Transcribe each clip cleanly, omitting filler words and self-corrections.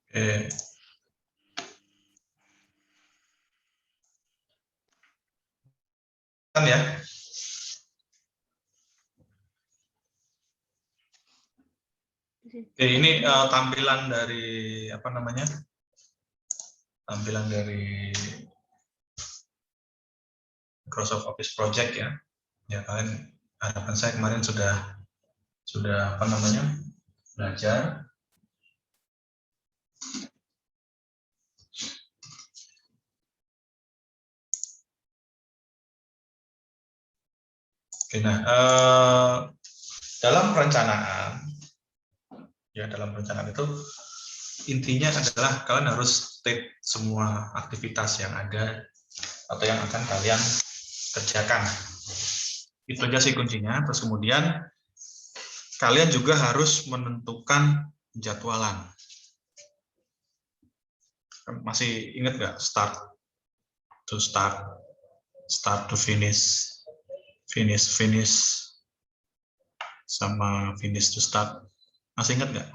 Oke. Kan ya. Oke, ini tampilan dari apa namanya? Tampilan dari Microsoft Office Project ya. Ya kalian, harapan saya kemarin sudah apa namanya? Belajar. Oke, nah dalam perencanaan itu intinya adalah kalian harus state semua aktivitas yang ada atau yang akan kalian kerjakan. Itu aja sih kuncinya. Terus kemudian kalian juga harus menentukan jadwalan. Masih ingat nggak start to finish, finish sama finish to start? Masih ingat nggak?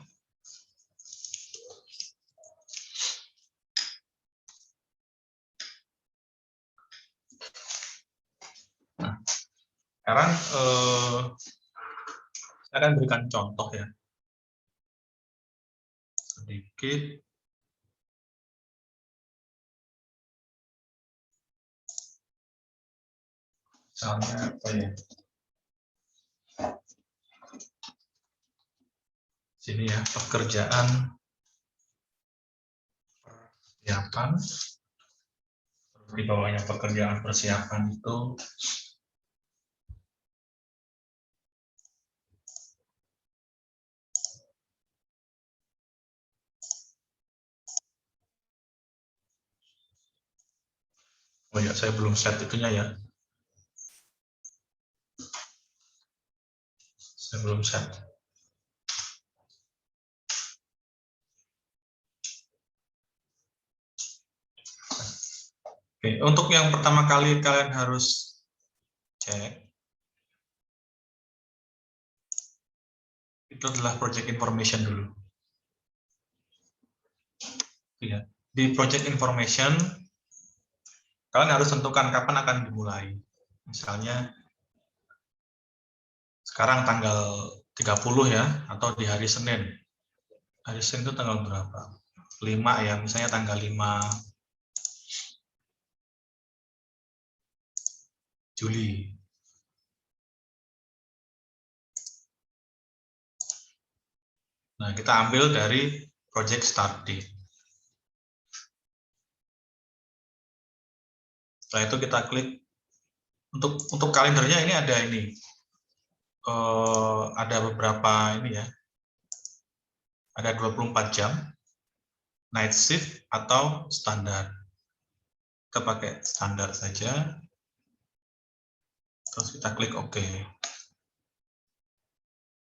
Nah, sekarang saya akan berikan contoh ya sedikit. Misalnya apa ya? Sini ya, pekerjaan persiapan. Di bawahnya pekerjaan persiapan itu oh ya, saya belum set itunya ya. Saya belum set. Oke, untuk yang pertama kali kalian harus cek itu adalah project information dulu. Ya. Di project information kalian harus tentukan kapan akan dimulai. Misalnya sekarang tanggal 30 ya, atau di hari Senin. Hari Senin itu tanggal berapa? 5 ya, misalnya tanggal 5 Juli. Nah, kita ambil dari project start date. Setelah itu kita klik untuk kalendernya ini ada ada beberapa ini ya. Ada 24 jam, night shift atau standar. Kita pakai standar saja. Terus kita klik OK.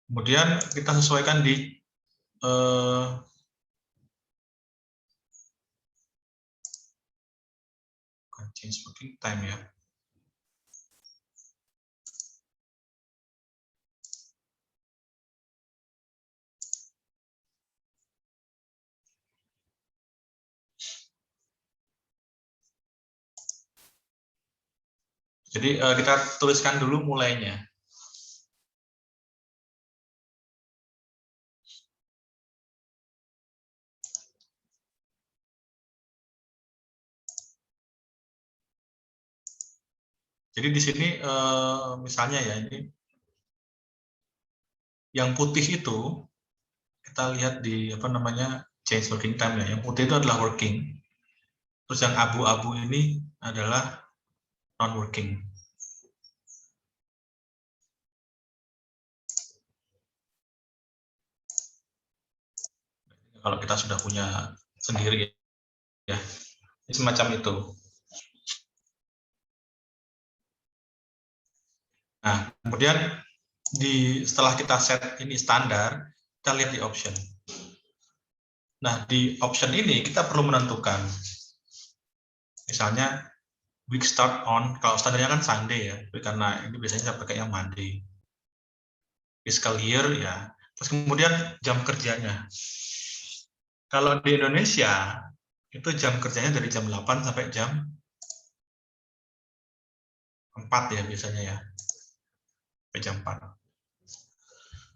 Kemudian kita sesuaikan di change working time ya. Jadi kita tuliskan dulu mulainya. Jadi di sini misalnya ya ini yang putih itu kita lihat di apa namanya change working time ya. Yang putih itu adalah working. Terus yang abu-abu ini adalah non working. Kalau kita sudah punya sendiri ya, ini semacam itu. Nah, kemudian setelah kita set ini standar, kita lihat di option. Nah, di option ini kita perlu menentukan, misalnya week start on, kalau standarnya kan Sunday ya, karena ini biasanya saya pakai yang Monday. Fiscal year ya, terus kemudian jam kerjanya. Kalau di Indonesia, itu jam kerjanya dari jam 8 sampai jam 4 ya biasanya ya. Sampai jam 4.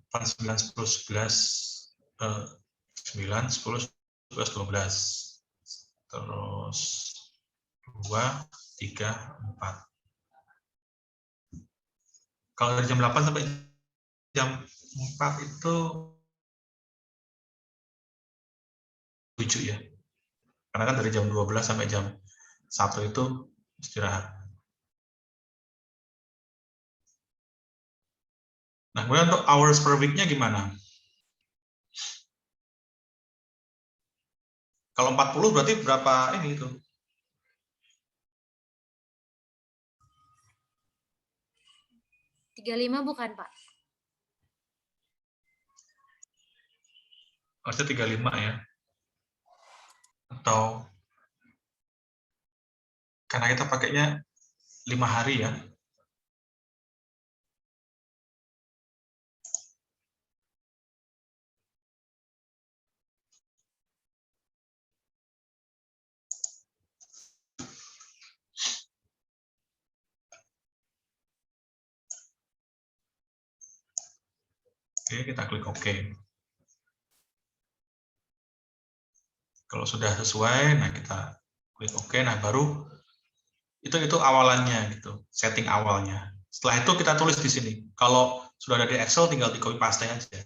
9, 10, 11, 9, 10, 11, 12. Terus 2, 3, 4. Kalau dari jam 8 sampai jam 4 itu 7 ya. Karena kan dari jam 12 sampai jam 1 itu istirahat. Nah, kemudian untuk hours per week-nya gimana? Kalau 40 berarti berapa ini itu? Lima bukan, Pak? Harusnya 35 ya. Atau karena kita pakainya 5 hari ya. Oke, kita klik OK. Kalau sudah sesuai, nah kita klik OK. Nah, baru itu awalannya gitu, setting awalnya. Setelah itu kita tulis di sini. Kalau sudah ada di Excel, tinggal di copy paste aja.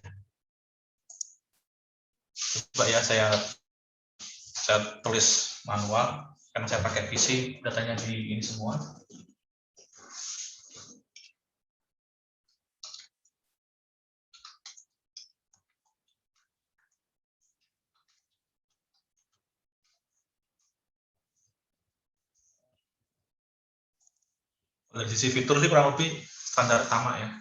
Coba ya, saya tulis manual karena saya pakai PC, datanya di ini semua. Dari sisi fitur sih kurang lebih standar sama ya.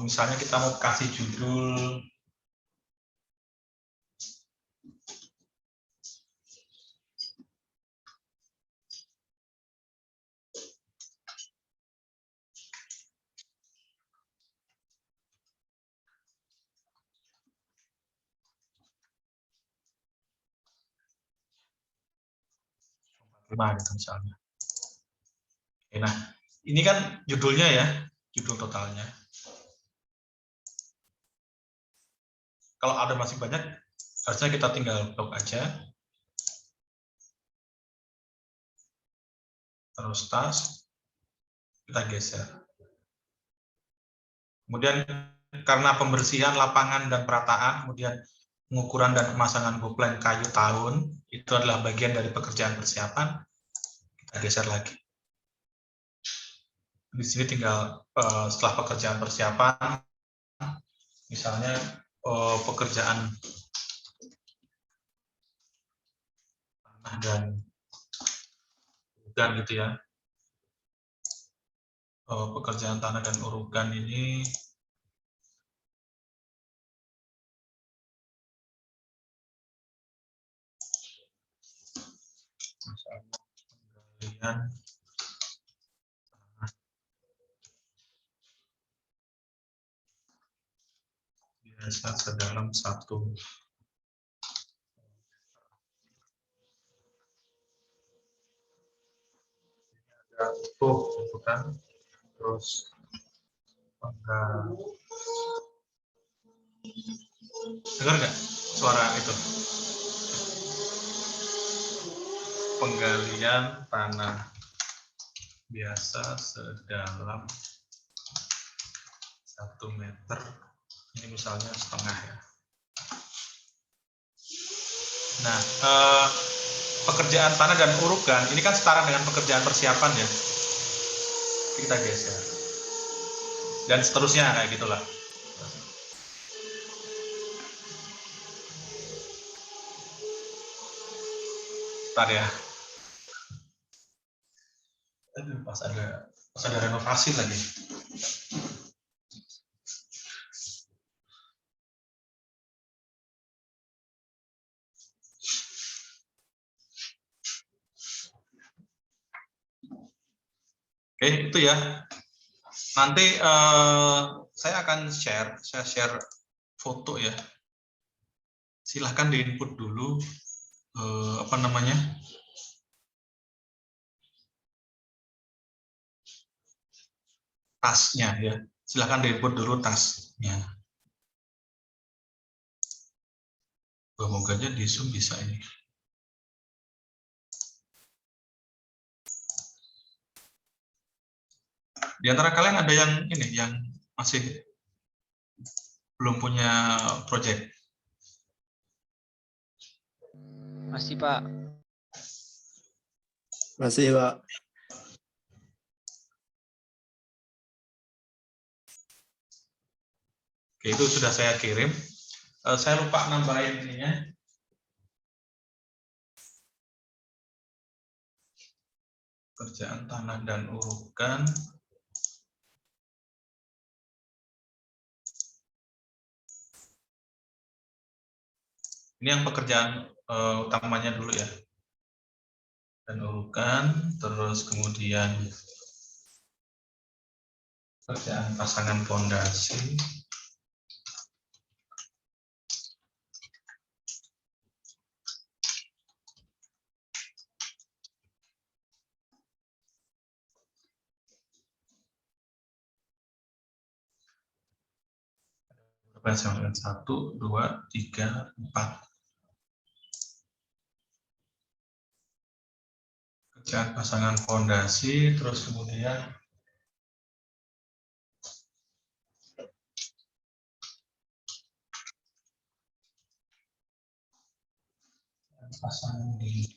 Misalnya kita mau kasih judul gitu misalnya. Nah, ini kan judulnya ya, judul totalnya. Kalau ada masih banyak, harusnya kita tinggal blok aja. Terus tas, kita geser. Kemudian karena pembersihan lapangan dan perataan, kemudian pengukuran dan pemasangan goplen kayu tahun, itu adalah bagian dari pekerjaan persiapan, kita geser lagi. Di sini tinggal setelah pekerjaan persiapan, misalnya pekerjaan tanah dan gitu ya. Pekerjaan tanah dan urukan ini misalnya penggalian biasa sedalam 1 utuh gitu kan. Terus dengar nggak suara itu? Penggalian tanah biasa sedalam 1 meter. Ini misalnya setengah ya. Nah, pekerjaan tanah dan urukan ini kan setara dengan pekerjaan persiapan ya. Kita geser. Dan seterusnya kayak gitulah. Ntar ya. Aduh, pas ada renovasi lagi. Oke, itu ya. Nanti saya akan share foto ya. Silahkan diinput dulu apa namanya, tasnya ya. Silahkan diinput dulu tasnya. Semoga aja di Zoom bisa ini. Di antara kalian ada yang ini, yang masih belum punya project? Masih, Pak. Masih, Pak. Oke, itu sudah saya kirim. Saya lupa nambahin ininya. Kerjaan tanah dan urukan. Ini yang pekerjaan utamanya dulu ya. Dan urukan, terus kemudian kerjaan pasangan fondasi. Dengan 1, 2, 3, 4. Kerjaan pasangan fondasi, terus kemudian pasangan di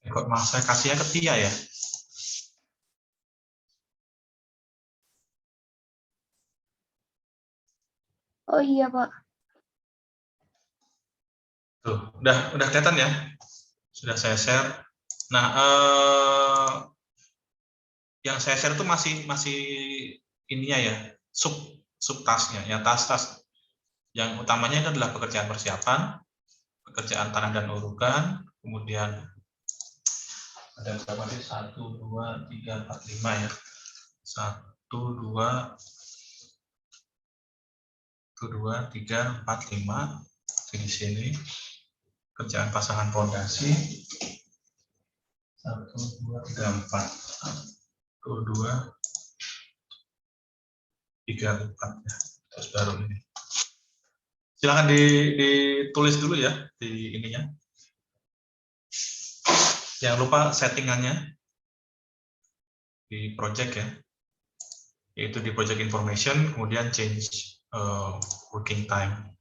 kok malah saya kasihnya ke Tia ya. Oh iya, Pak. Tuh, udah kelihatan ya? Sudah saya share. Nah, yang saya share itu masih ininya ya, sub tasnya, ya tas-tas. Yang utamanya itu adalah pekerjaan persiapan, pekerjaan tanah dan urukan, kemudian ada berapa sih? 1, 2, 3, 4, 5 ya. 1, 2, 3, 4, 5 di sini. Kerjaan pasangan fondasi 1, 2, 3, 4. 1, 2, 3, 4 ya. Terus baru ini. Silakan ditulis dulu ya di ininya. Jangan lupa settingannya di project ya. Yaitu di project information, kemudian change working time.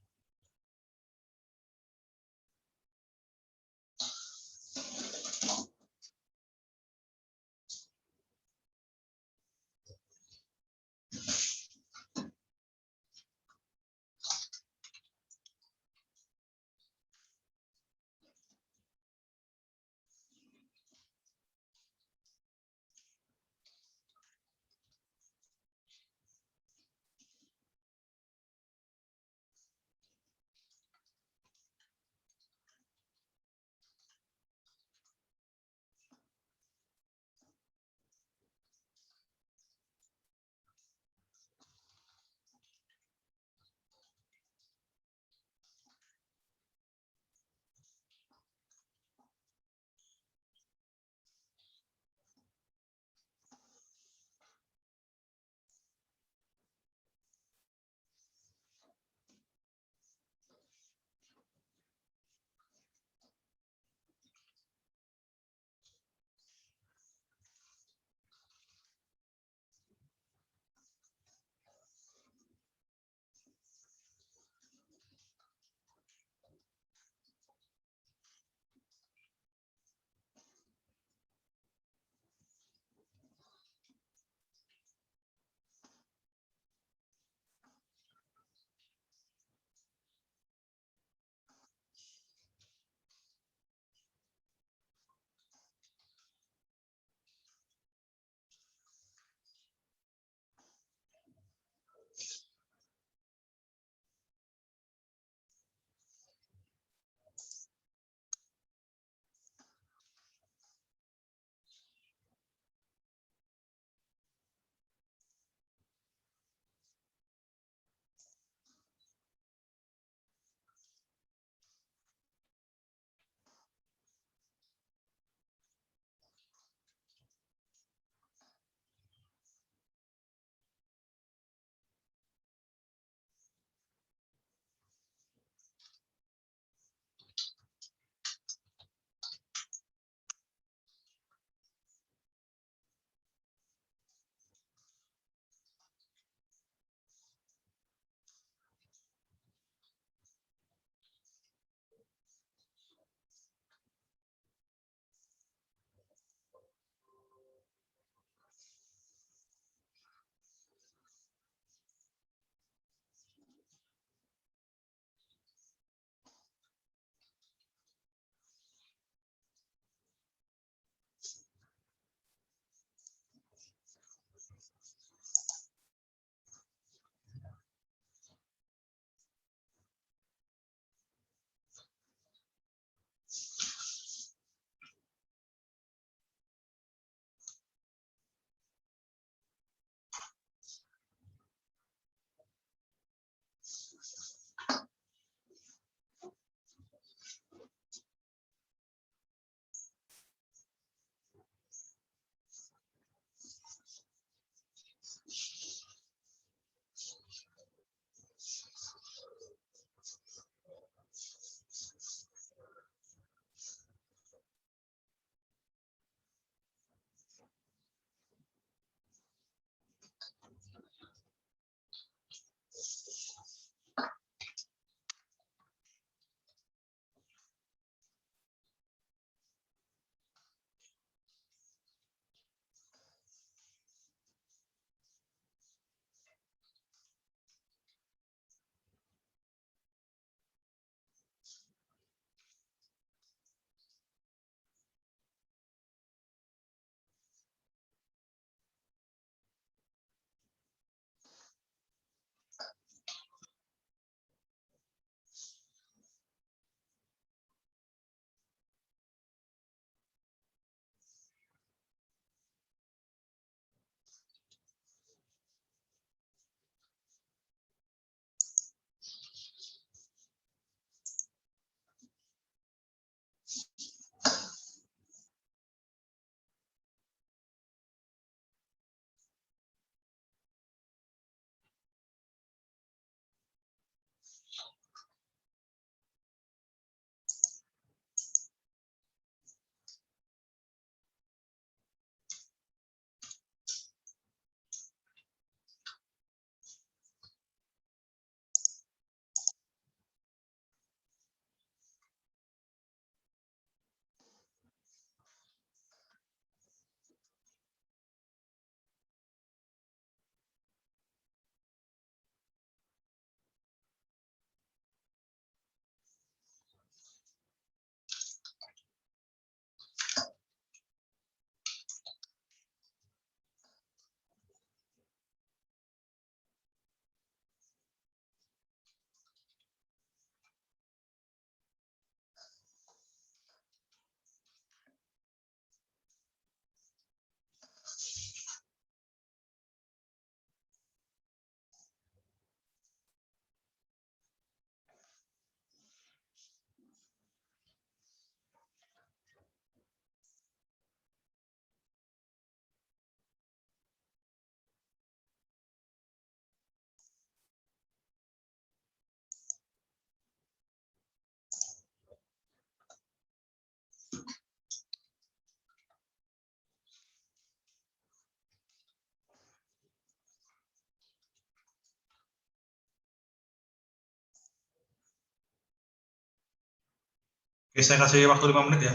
Oke, saya kasih waktu 5 menit ya.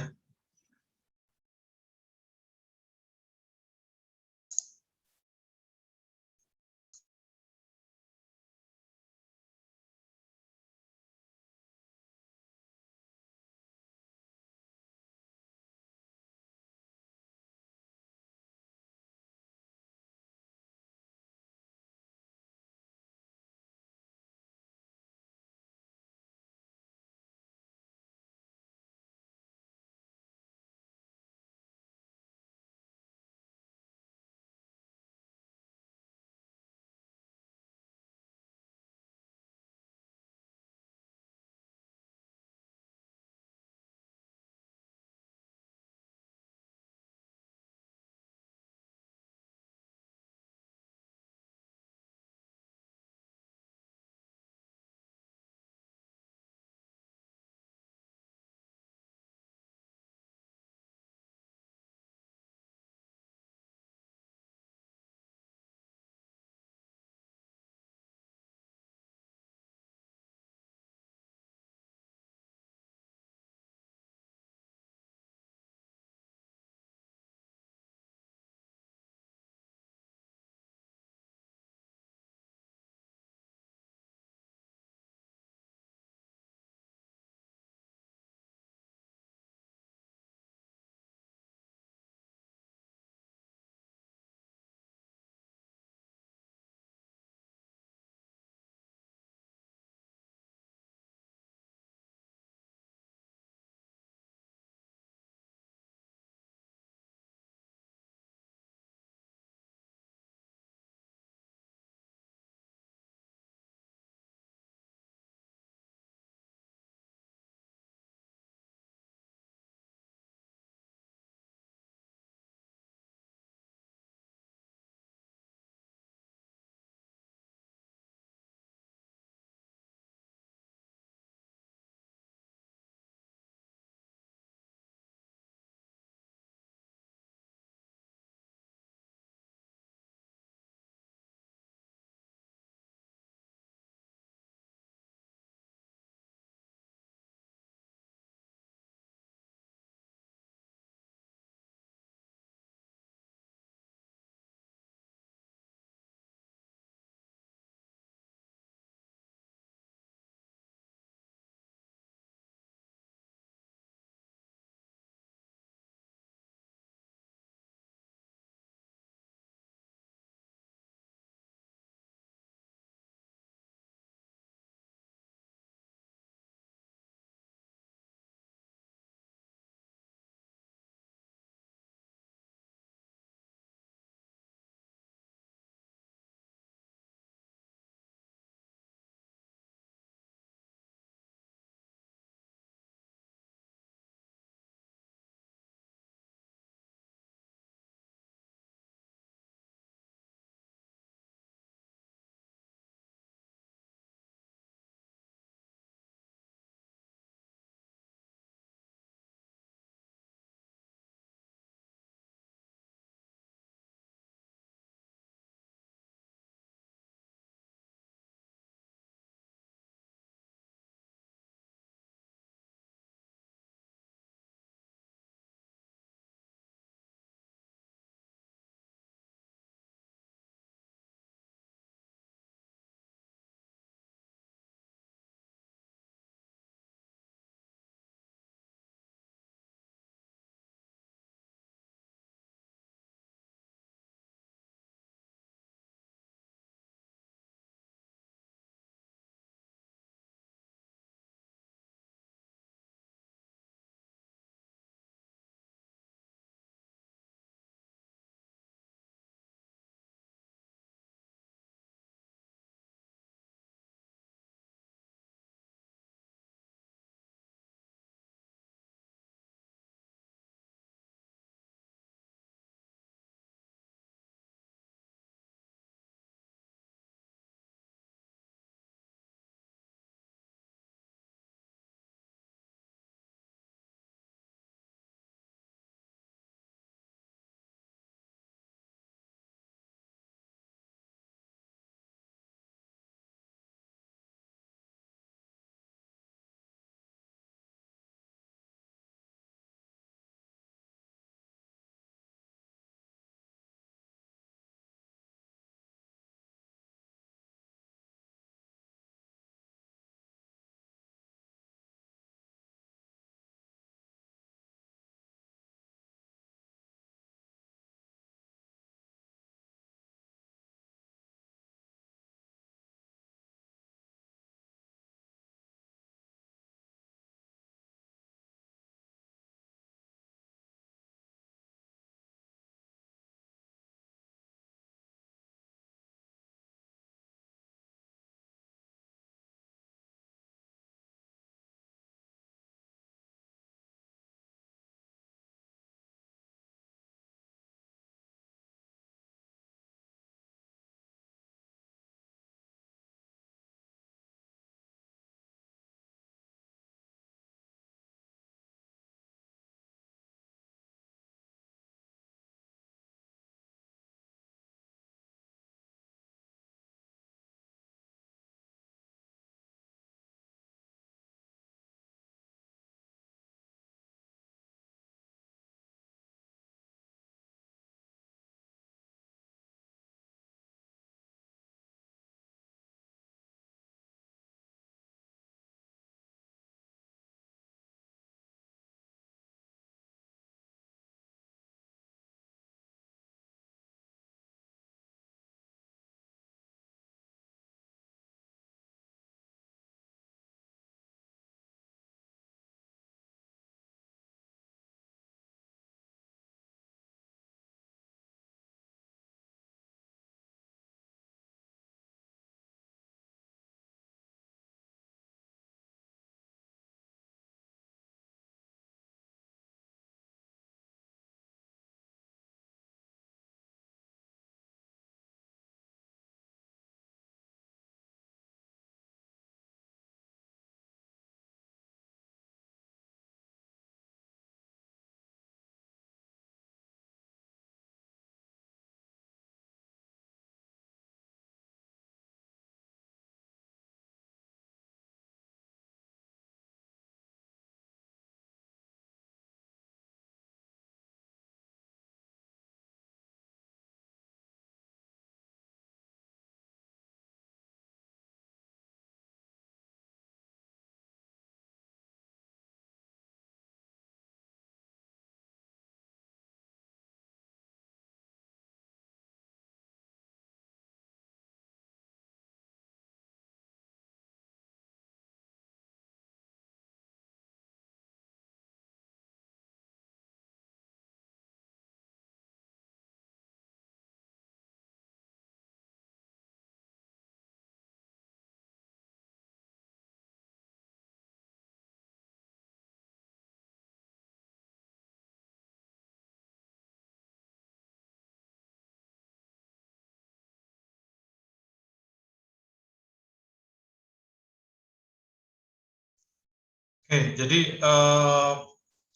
Oke, jadi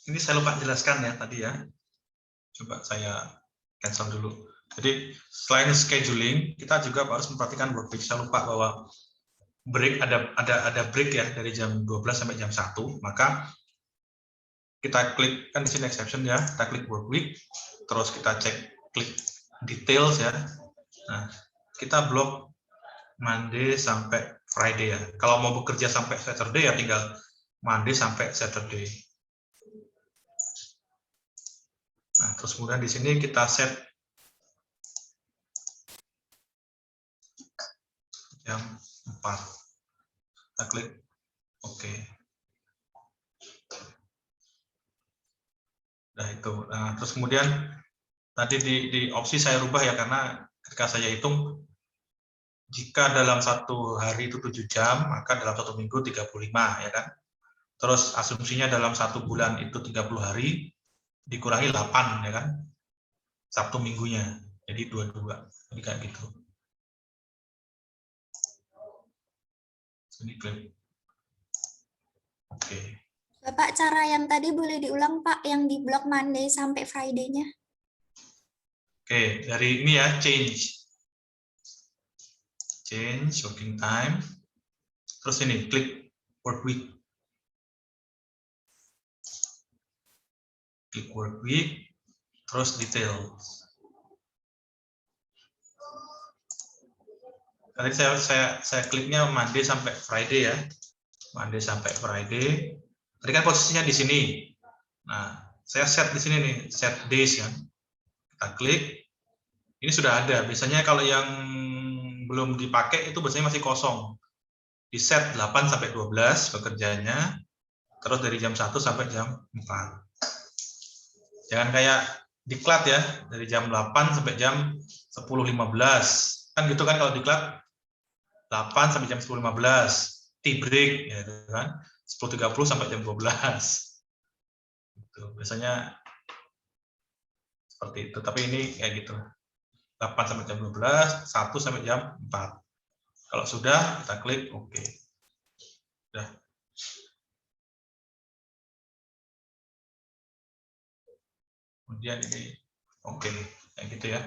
ini saya lupa jelaskan ya tadi ya. Coba saya cancel dulu. Jadi selain scheduling, kita juga harus memperhatikan work week. Saya lupa bahwa break ada break ya dari jam 12 sampai jam 1. Maka kita klik kan di sini exception ya, kita klik work week, terus kita klik details ya. Nah, kita blok Monday sampai Friday ya. Kalau mau bekerja sampai Saturday ya tinggal Monday sampai Saturday. Nah, terus kemudian di sini kita set jam 4. Kita klik OK. Nah, itu. Nah, terus kemudian tadi di opsi saya rubah ya, karena ketika saya hitung, jika dalam satu hari itu 7 jam, maka dalam satu minggu 35, ya kan? Terus asumsinya dalam satu bulan itu 30 hari, dikurangi 8, ya kan? Sabtu minggunya, jadi 22. Jadi kayak gitu. Ini klik. Oke. Bapak, cara yang tadi boleh diulang, Pak, yang di blok Monday sampai Friday-nya. Oke, dari ini ya, change working time. Terus ini, klik work week. Klik work week, terus details. Tadi saya kliknya Monday sampai Friday ya. Monday sampai Friday. Tadi kan posisinya di sini. Nah, saya set di sini nih, set days kan. Kita klik. Ini sudah ada. Biasanya kalau yang belum dipakai itu biasanya masih kosong. Di set 8 sampai 12 bekerjanya. Terus dari jam 1 sampai jam 4. Jangan kayak diklat ya, dari jam 8 sampai jam 10.15. Kan gitu kan kalau diklat 8 sampai jam 10.15, tea break ya kan. 10.30 sampai jam 12. Gitu. Biasanya seperti itu, tapi ini kayak gitu. 8 sampai jam 12, 1 sampai jam 4. Kalau sudah, kita klik OK. Sudah. Kemudian ini OK, kayak gitu ya.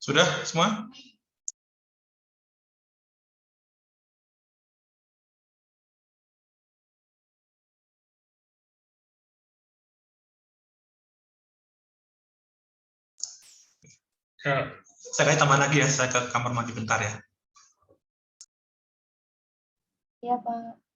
Sudah semua? Saya tambah lagi ya, saya ke kamar mandi bentar ya. Iya, Pak.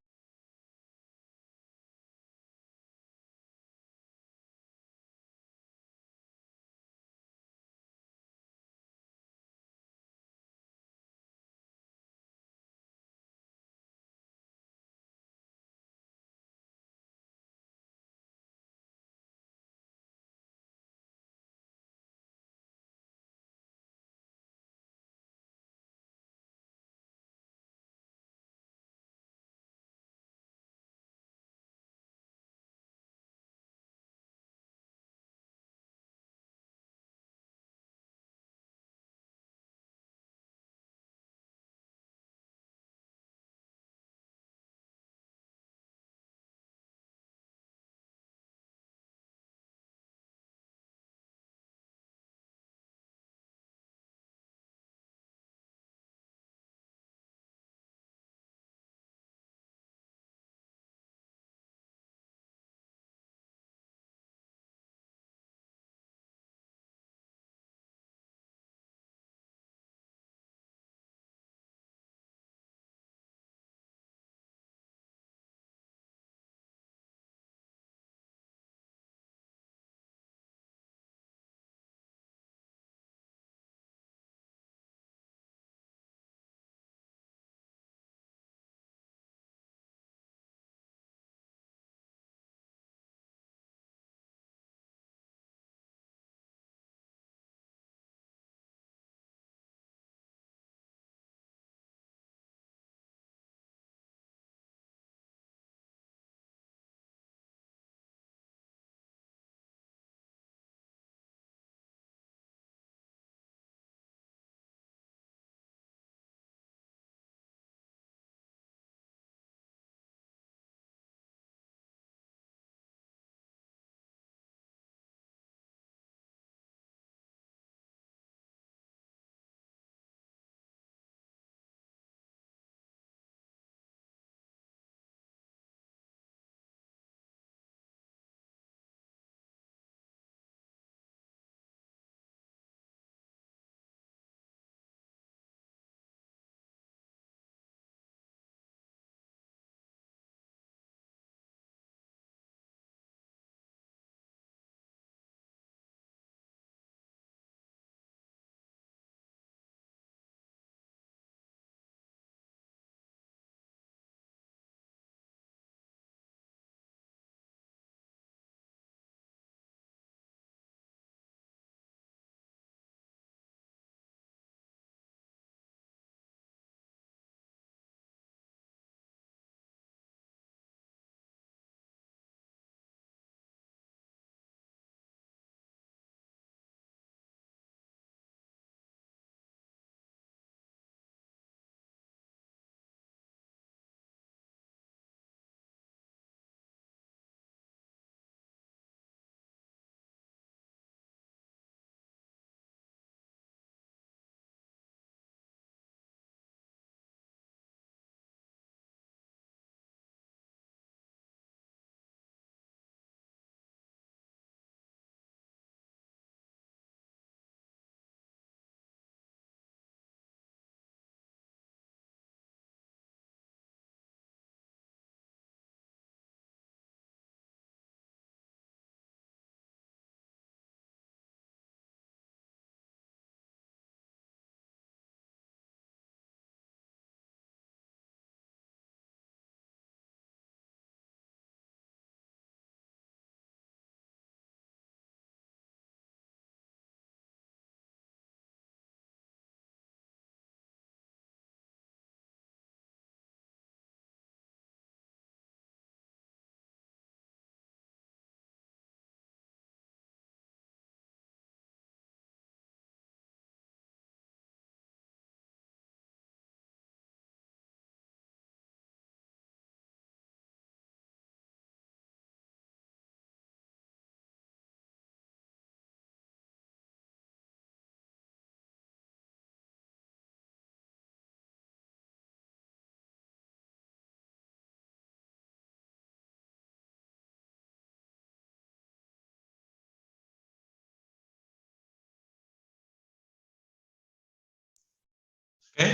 Oke,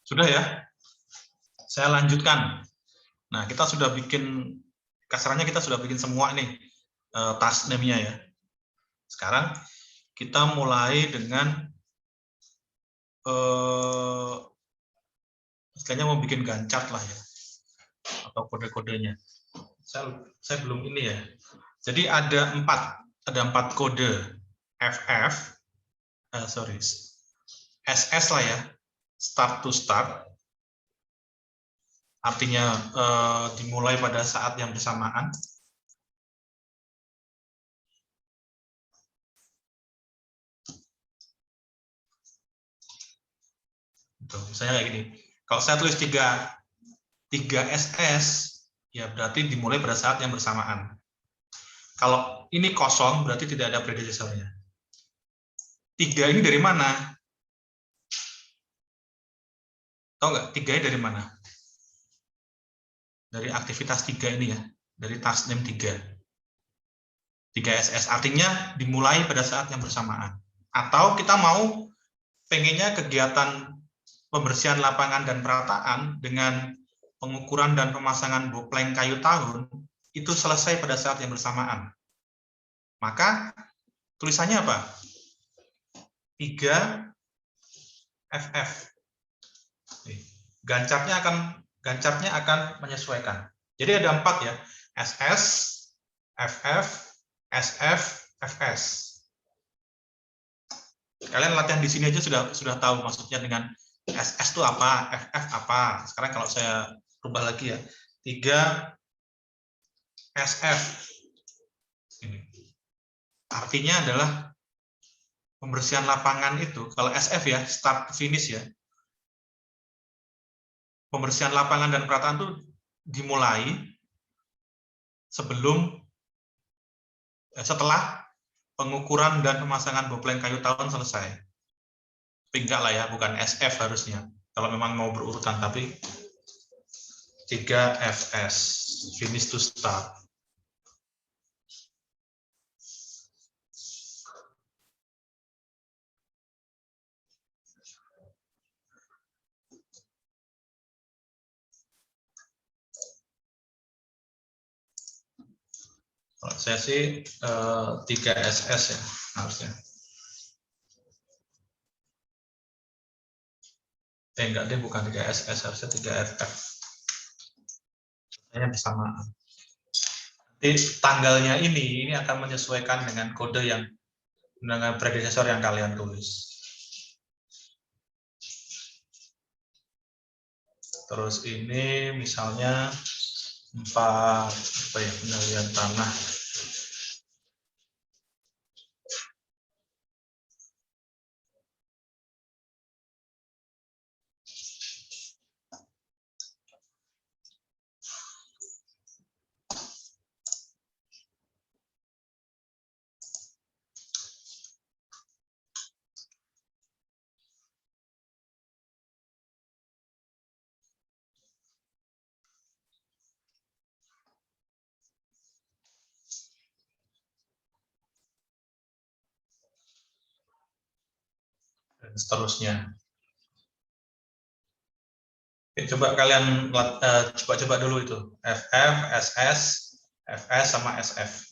sudah ya. Saya lanjutkan. Nah, kita sudah bikin, kasarannya kita sudah bikin semua nih task name-nya ya. Sekarang kita mulai dengan istilahnya mau bikin gancat lah ya, atau kode-kodenya. Saya belum ini ya. Jadi ada empat kode FF, SS lah ya, start to start. Artinya dimulai pada saat yang bersamaan. Tuh, misalnya kayak gini. Kalau saya tulis 3 SS, ya berarti dimulai pada saat yang bersamaan. Kalau ini kosong, berarti tidak ada predecessor-nya. 3 ini dari mana? Tahu nggak? 3 ini dari mana? Dari aktivitas 3 ini ya. Dari task name 3. 3 SS, artinya dimulai pada saat yang bersamaan. Atau kita mau pengennya kegiatan pembersihan lapangan dan perataan dengan pengukuran dan pemasangan bopleng kayu tahun itu selesai pada saat yang bersamaan. Maka tulisannya apa? 3 FF. Gancapnya akan menyesuaikan. Jadi ada 4 ya. SS, FF, SF, FS. Kalian latihan di sini aja sudah tahu maksudnya dengan SS itu apa, FF apa. Sekarang kalau saya rubah lagi ya, 3 SF. Ini. Artinya adalah pembersihan lapangan itu, kalau SF ya, start to finish ya, pembersihan lapangan dan perataan itu dimulai setelah pengukuran dan pemasangan bopleng kayu tahun selesai. Tapi enggak lah ya, bukan SF harusnya. Kalau memang mau berurutan, tapi 3 FS, finish to start. Kalau saya sih 3 SS ya harusnya. Enggak deh, bukan 3 SS, harusnya 3 FF. Hanya bersamaan. Nanti tanggalnya ini akan menyesuaikan dengan kode yang dengan predecessor yang kalian tulis. Terus ini misalnya 4 apa ya, penggalian tanah. Dan seterusnya. Oke, coba kalian coba dulu itu FF, SS, FS sama SF.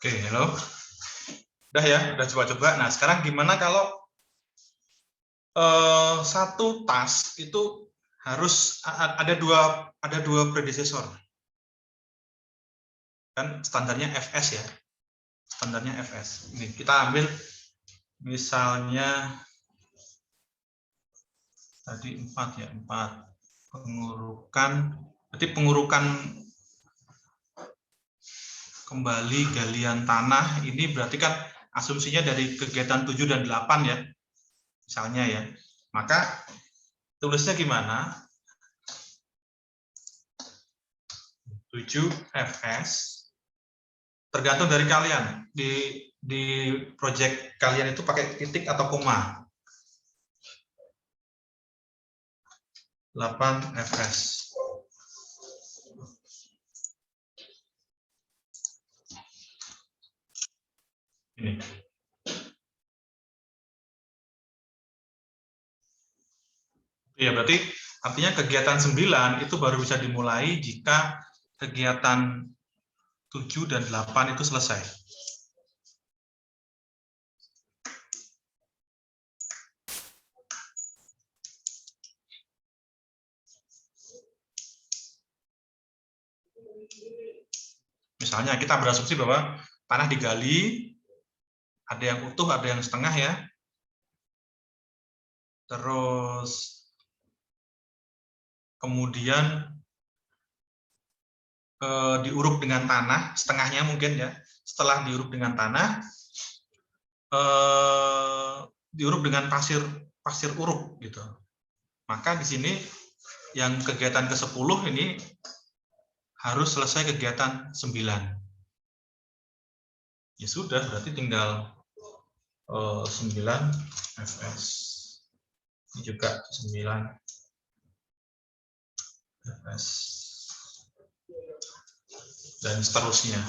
Oke, halo. Udah ya, udah coba-coba. Nah, sekarang gimana kalau satu task itu harus ada dua predecessor. Kan standarnya FS ya. Standarnya FS. Ini kita ambil misalnya tadi 4 ya, 4 pengurukan. Berarti pengurukan kembali galian tanah ini berarti kan asumsinya dari kegiatan 7 dan 8 ya. Misalnya ya. Maka tulisnya gimana? 7 FS tergantung dari kalian. Di project kalian itu pakai titik atau koma. 8 FS. Ini. Ya, berarti artinya kegiatan 9 itu baru bisa dimulai jika kegiatan 7 dan 8 itu selesai. Misalnya kita berasumsi bahwa tanah digali, ada yang utuh, ada yang setengah ya. Terus kemudian diuruk dengan tanah, setengahnya mungkin ya. Setelah diuruk dengan tanah, diuruk dengan pasir uruk gitu. Maka di sini yang kegiatan ke-10 ini harus selesai kegiatan 9. Ya sudah, berarti tinggal 9 FS. Ini juga 9 FS. Dan seterusnya.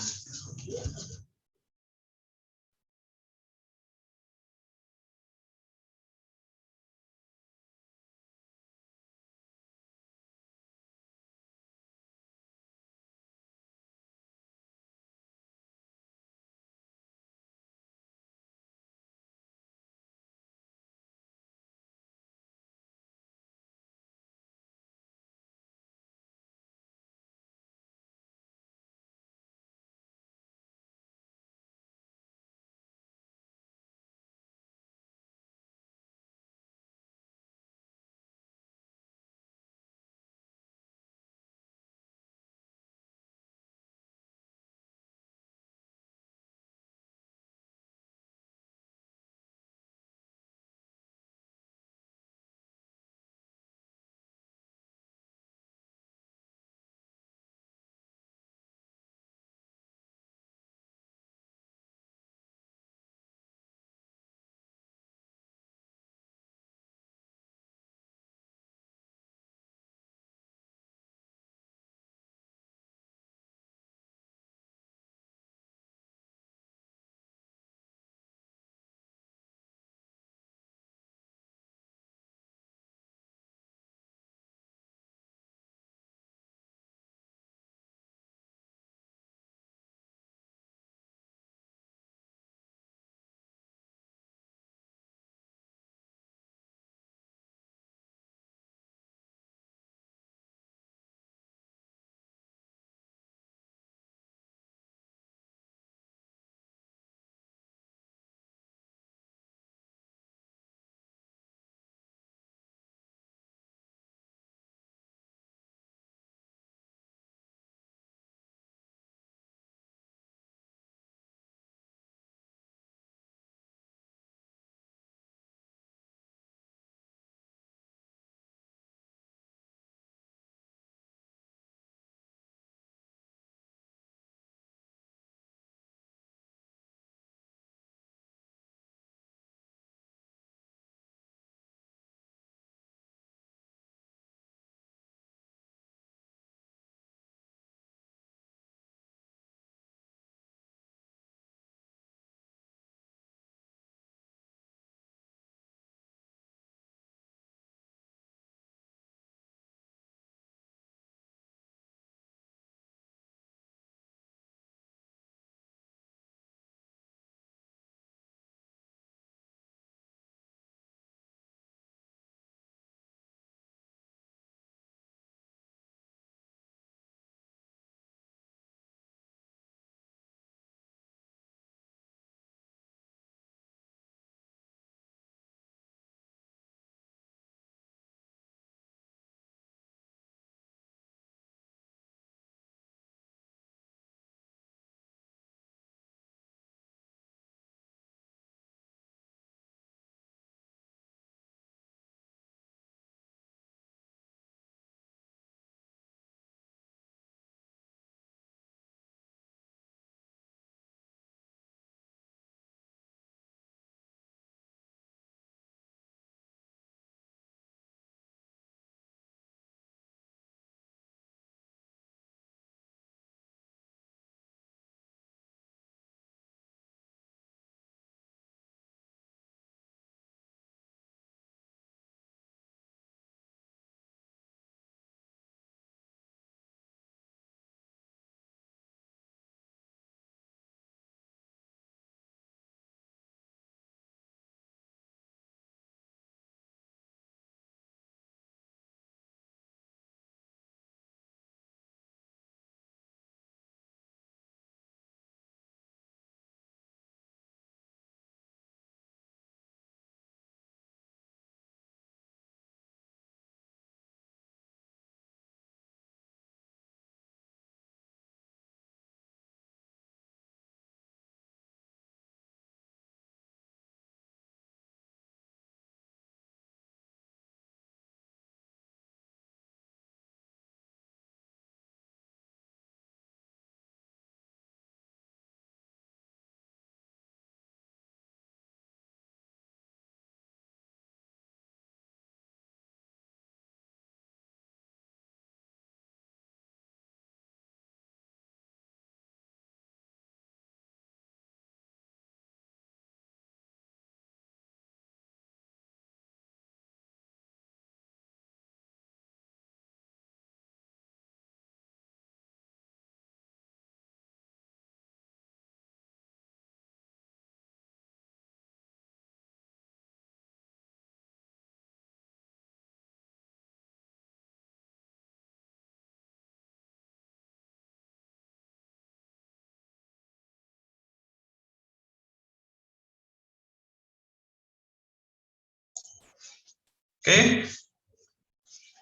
Oke.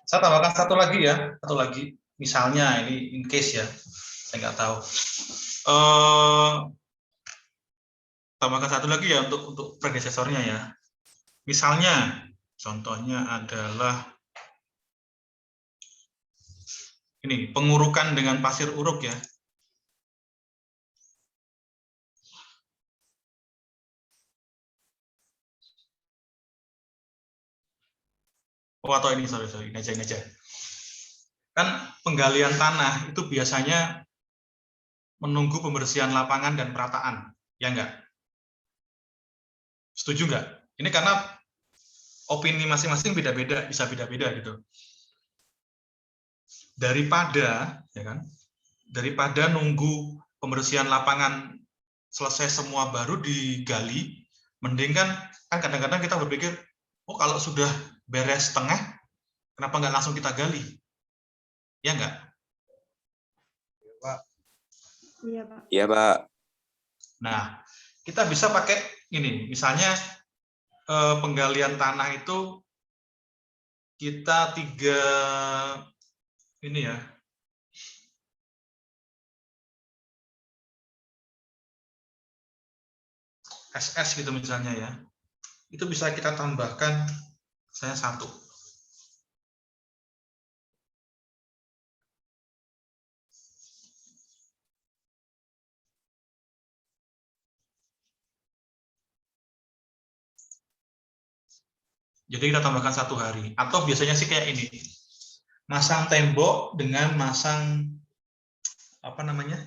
Saya tambahkan satu lagi ya, satu lagi. Misalnya ini in case ya, saya nggak tahu. Tambahkan satu lagi ya untuk predecessornya ya. Misalnya, contohnya adalah ini pengurukan dengan pasir uruk ya. Oh, atau ini sorry ini aja. Kan penggalian tanah itu biasanya menunggu pembersihan lapangan dan perataan, ya enggak? Setuju enggak? Ini karena opini masing-masing beda-beda, bisa beda-beda gitu. Daripada, ya kan? Daripada nunggu pembersihan lapangan selesai semua baru digali, mending kan kadang-kadang kita berpikir, oh kalau sudah beres setengah, kenapa nggak langsung kita gali? Ya enggak? Iya, Pak. Iya, Pak. Nah, kita bisa pakai ini, misalnya penggalian tanah itu kita 3 ini ya. SS gitu misalnya ya. Itu bisa kita tambahkan saya 1. Jadi kita tambahkan 1 hari. Atau biasanya sih kayak ini. Masang tembok dengan masang apa namanya?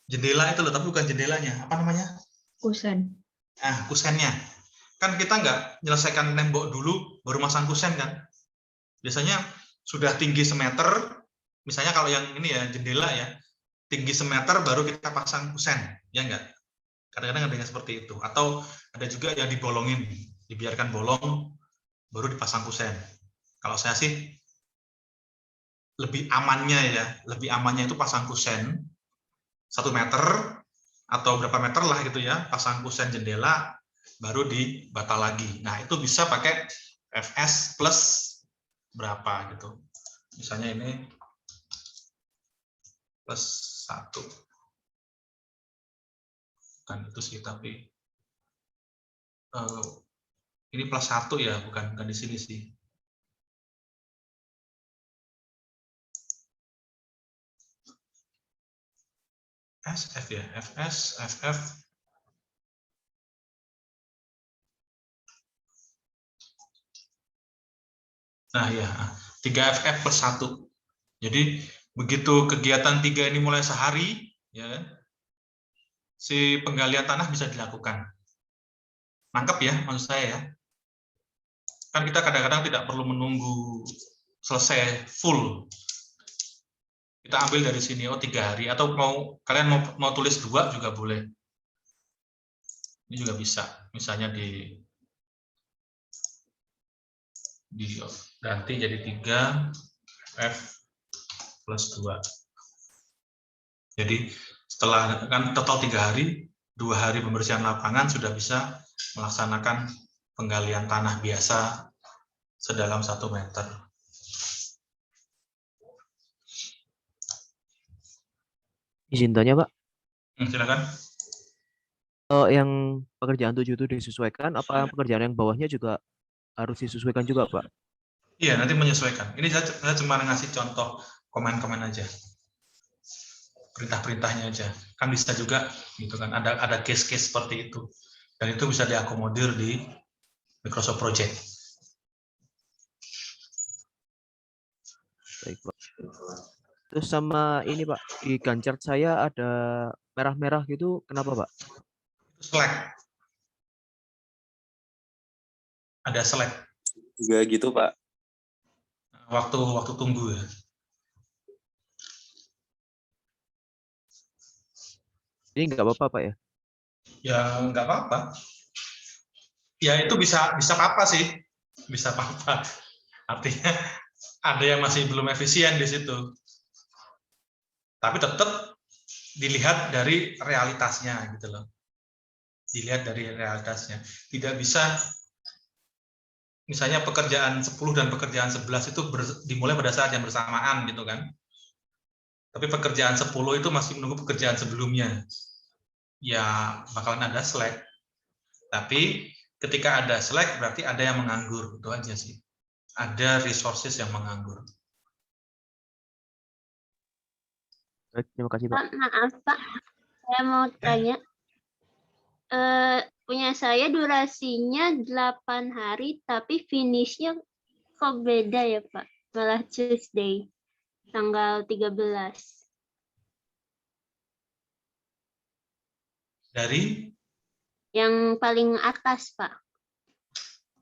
Jendela itu loh, tapi bukan jendelanya. Apa namanya? Kusen. Nah, kusennya. Kan kita nggak menyelesaikan tembok dulu, baru masang kusen kan. Biasanya sudah tinggi semeter, misalnya kalau yang ini ya, jendela ya, tinggi semeter baru kita pasang kusen, ya enggak? Kadang-kadang ada yang seperti itu. Atau ada juga yang dibolongin, dibiarkan bolong, baru dipasang kusen. Kalau saya sih, lebih amannya itu pasang kusen, 1 meter, atau berapa meter lah gitu ya, pasang kusen jendela, baru dibata lagi. Nah, itu bisa pakai FS plus berapa gitu. Misalnya ini plus 1. Bukan itu sih, tapi ini plus 1 ya, bukan di sini sih. SF ya, FS, FF. Nah ya, 3FF plus 1. Jadi begitu kegiatan 3 ini mulai sehari, ya, si penggalian tanah bisa dilakukan. Nangkep ya maksud saya ya? Kan kita kadang-kadang tidak perlu menunggu selesai full. Kita ambil dari sini, 3 hari, atau kalian mau tulis 2 juga boleh. Ini juga bisa, misalnya ganti jadi 3 F plus 2. Jadi setelah kan total 3 hari, 2 hari pembersihan lapangan sudah bisa melaksanakan penggalian tanah biasa sedalam 1 meter. Izin tanya, Pak. Silakan. Yang pekerjaan 7 itu disesuaikan, apa pekerjaan yang bawahnya juga harus disesuaikan juga, Pak? Iya, nanti menyesuaikan. Ini saya cuma ngasih contoh komen-komen aja. Perintah-perintahnya aja. Kan bisa juga gitu kan, ada case-case seperti itu. Dan itu bisa diakomodir di Microsoft Project. Baik, Pak. Terus sama ini, Pak, di Ganchart saya ada merah-merah gitu, kenapa, Pak? Slack. Ada Slack. Juga gitu, Pak. Waktu tunggu ya. Ini nggak apa-apa, Pak ya? Ya nggak apa-apa. Ya itu bisa apa sih? Bisa apa? Artinya ada yang masih belum efisien di situ. Tapi tetap dilihat dari realitasnya gitu loh. dilihat dari realitasnya. Tidak bisa misalnya pekerjaan 10 dan pekerjaan 11 itu dimulai pada saat yang bersamaan gitu kan. Tapi pekerjaan 10 itu masih menunggu pekerjaan sebelumnya. Ya bakalan ada slack. Tapi ketika ada slack berarti ada yang menganggur, itu aja sih. Ada resources yang menganggur. Baik, terima kasih, Pak. Pak, maaf Pak, saya mau tanya. Punya saya durasinya 8 hari, tapi finishnya kok beda ya Pak? Malah Tuesday, tanggal 13. Dari Yang paling atas Pak.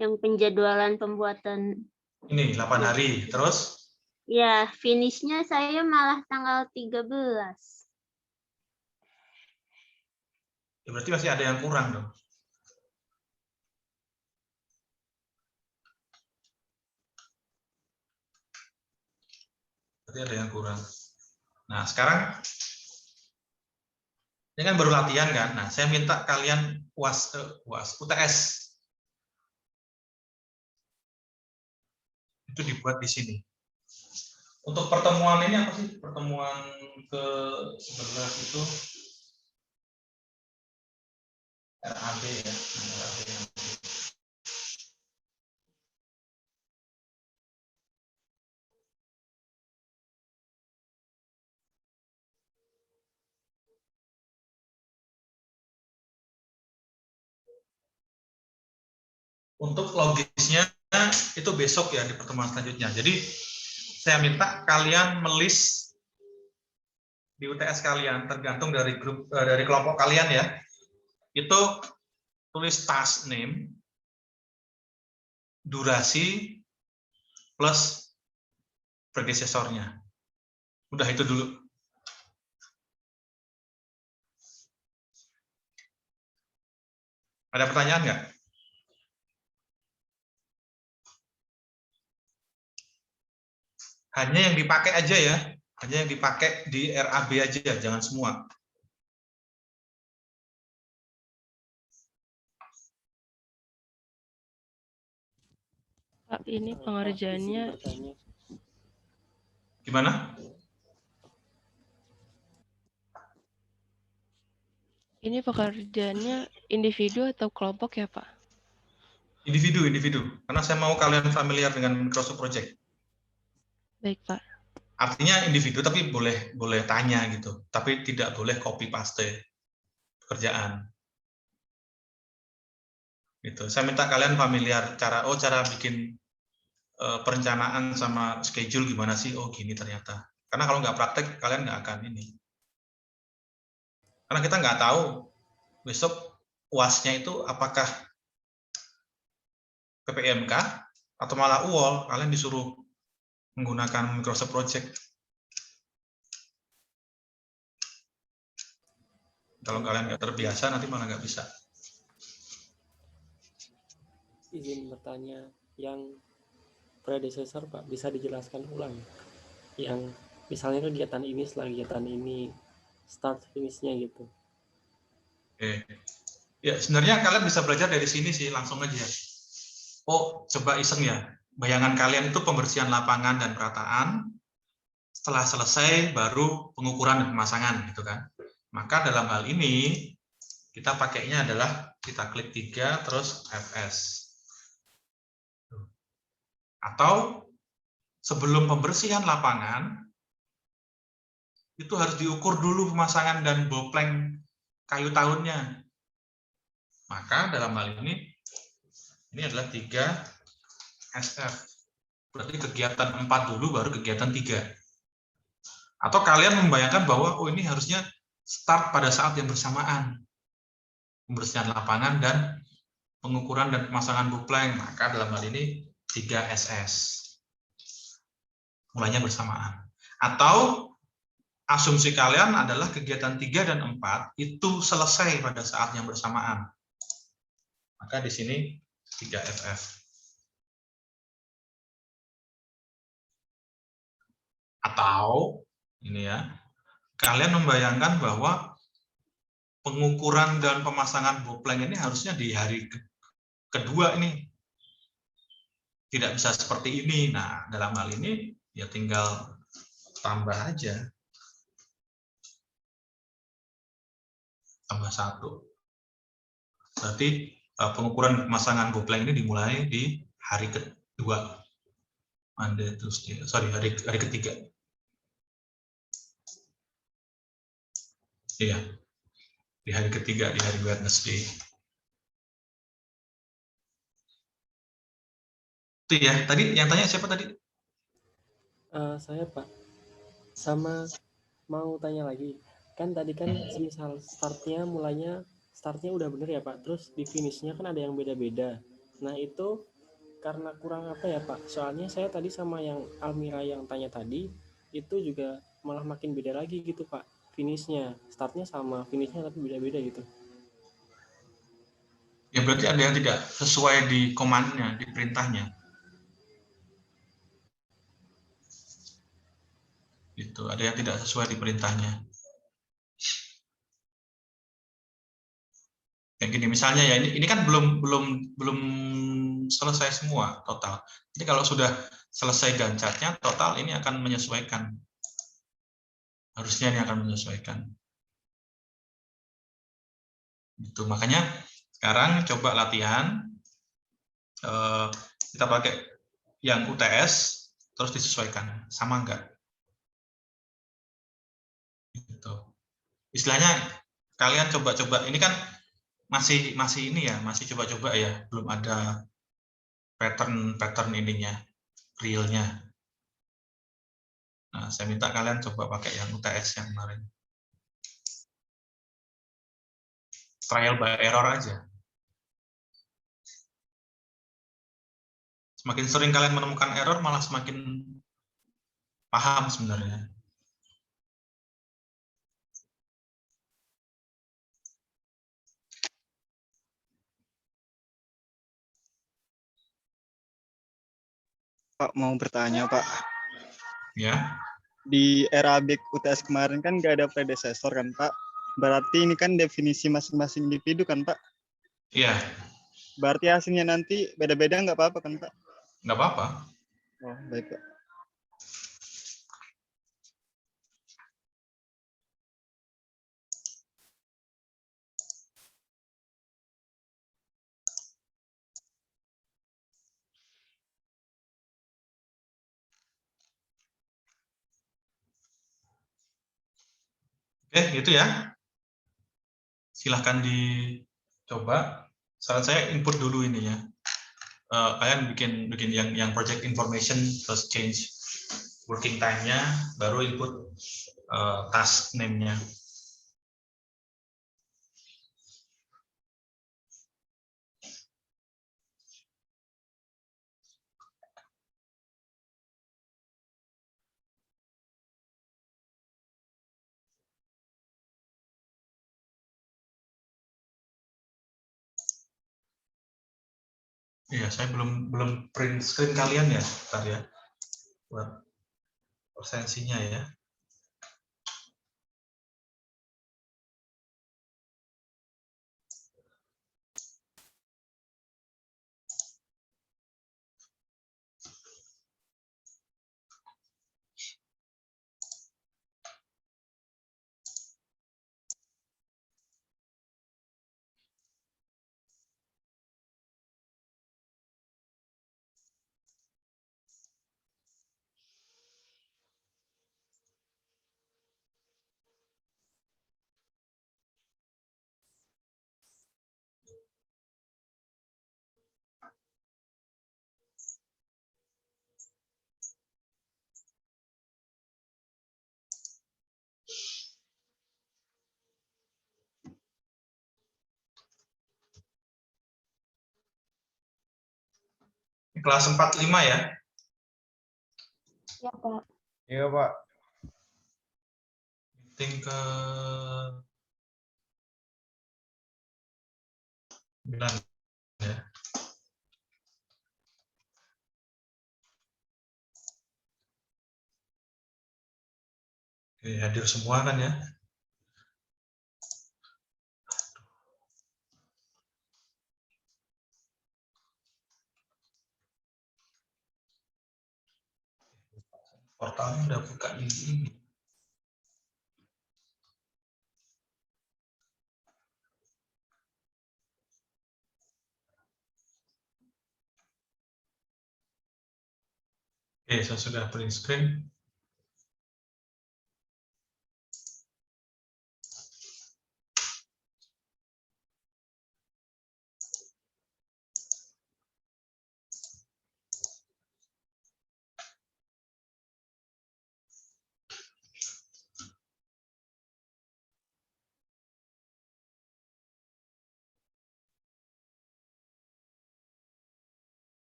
Yang penjadwalan pembuatan. ini 8 hari, terus Ya, finishnya saya malah tanggal 13. ya berarti masih ada yang kurang dong. Berarti ada yang kurang. Nah, sekarang ini kan baru latihan kan. Nah, saya minta kalian UTS itu dibuat di sini. Untuk pertemuan ini apa sih? Pertemuan ke-11 itu RAB ya. RAB. Untuk logisnya itu besok ya di pertemuan selanjutnya. Jadi saya minta kalian melis di UTS kalian tergantung dari grup dari kelompok kalian ya. Itu tulis task name, durasi plus predecesornya. Udah itu dulu. Ada pertanyaan nggak? Hanya yang dipakai aja ya. Hanya yang dipakai di RAB aja, jangan semua. Pak, ini pengerjaannya Gimana? ini pekerjaannya individu atau kelompok ya, Pak? Individu. Karena saya mau kalian familiar dengan Microsoft Project. Baik, Pak. Artinya individu tapi boleh tanya gitu, tapi tidak boleh copy paste pekerjaan. Gitu. Saya minta kalian familiar cara bikin perencanaan sama schedule gimana sih? Oh gini ternyata. Karena kalau nggak praktek kalian nggak akan ini. Karena kita nggak tahu besok UAS-nya itu apakah PPMK atau malah UOL, kalian disuruh menggunakan Microsoft Project. Kalau kalian nggak terbiasa, nanti malah nggak bisa. Izin bertanya, yang predecessor Pak, bisa dijelaskan ulang? Yang misalnya kegiatan ini setelah kegiatan ini, start finishnya gitu. Oke. Ya, sebenarnya kalian bisa belajar dari sini sih, langsung aja. Oh, coba iseng ya. Bayangan kalian itu pembersihan lapangan dan perataan. Setelah selesai, baru pengukuran dan pemasangan, gitu kan. Maka dalam hal ini, kita pakainya adalah kita klik 3, terus FS. Atau sebelum pembersihan lapangan, itu harus diukur dulu pemasangan dan bopleng kayu tahunnya. Maka dalam hal ini adalah 3 SF. Berarti kegiatan 4 dulu, baru kegiatan 3. Atau kalian membayangkan bahwa, oh ini harusnya start pada saat yang bersamaan. Pembersihan lapangan dan pengukuran dan pemasangan bopleng. Maka dalam hal ini 3 SS. Mulainya bersamaan. Atau asumsi kalian adalah kegiatan 3 dan 4 itu selesai pada saat yang bersamaan. Maka di sini 3 FF. Atau ini ya, kalian membayangkan bahwa pengukuran dan pemasangan boplang ini harusnya di hari kedua ini. Tidak bisa seperti ini. Nah, dalam hal ini ya tinggal tambah aja. Tambah 1. Berarti pengukuran pemasangan boplang ini dimulai di hari kedua. Monday, Tuesday, sorry, hari ketiga. Iya, di hari ketiga, di hari Wednesday. Itu ya, tadi yang tanya siapa tadi? Saya Pak, sama mau tanya lagi. Kan tadi kan semisal startnya udah bener ya Pak, terus di finishnya kan ada yang beda-beda. Nah itu karena kurang apa ya Pak, soalnya saya tadi sama yang Almira yang tanya tadi, itu juga malah makin beda lagi gitu Pak, finishnya, startnya sama, finishnya tapi beda-beda gitu. Ya berarti ada yang tidak sesuai di command-nya, di perintahnya. Gitu, ada yang tidak sesuai di perintahnya. Kayak gini misalnya ya, ini kan belum selesai semua total. Jadi kalau sudah selesai Gantt-chartnya total ini akan menyesuaikan. Harusnya ini akan menyesuaikan. Itu makanya sekarang coba latihan. Kita pakai yang UTS terus disesuaikan, sama enggak? Gitu. Istilahnya kalian coba-coba. Ini kan masih ini ya, masih coba-coba ya, belum ada pattern ininya, realnya. Nah, saya minta kalian coba pakai yang UTS yang kemarin. Trial by error aja. Semakin sering kalian menemukan error, malah semakin paham sebenarnya. Pak, mau bertanya Pak. Ya. Di Arabic UTS kemarin kan nggak ada predecessor kan Pak? Berarti ini kan definisi masing-masing individu kan Pak? Iya. Berarti hasilnya nanti beda-beda nggak apa-apa kan Pak? Nggak apa-apa. Oh, baik Pak. Oke, gitu ya. Silahkan dicoba. Saran saya input dulu ini ya. Kalian bikin yang project information, terus change working time-nya, baru input task name-nya. Iya, saya belum print screen kalian ya, bentar ya, buat presensinya ya. Kelas 45 ya. Ya, Pak. Iya, Pak. Meeting ke 9 ya. Oke, hadir semua kan ya. Portalnya udah buka ini. Oke, saya sudah print screen.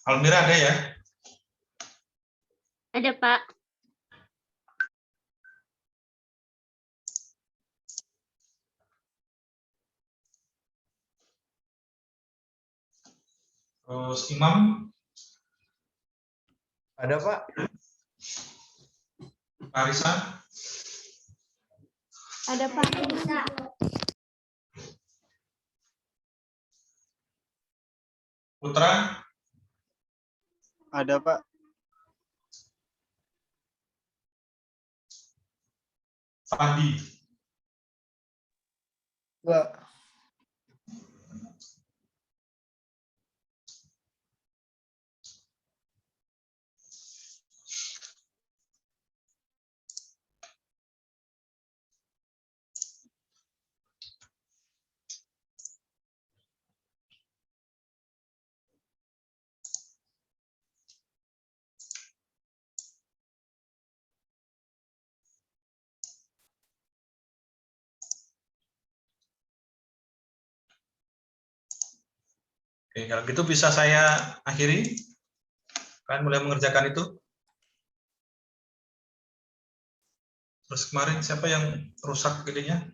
Almira ada ya? Ada, Pak. Terus Imam? Ada, Pak. Marisa? Ada, Pak. Putra? Ada, Pak. Fandi? Pak. Oke, kalau gitu bisa saya akhiri. Kalian mulai mengerjakan itu. Terus kemarin siapa yang rusak ininya?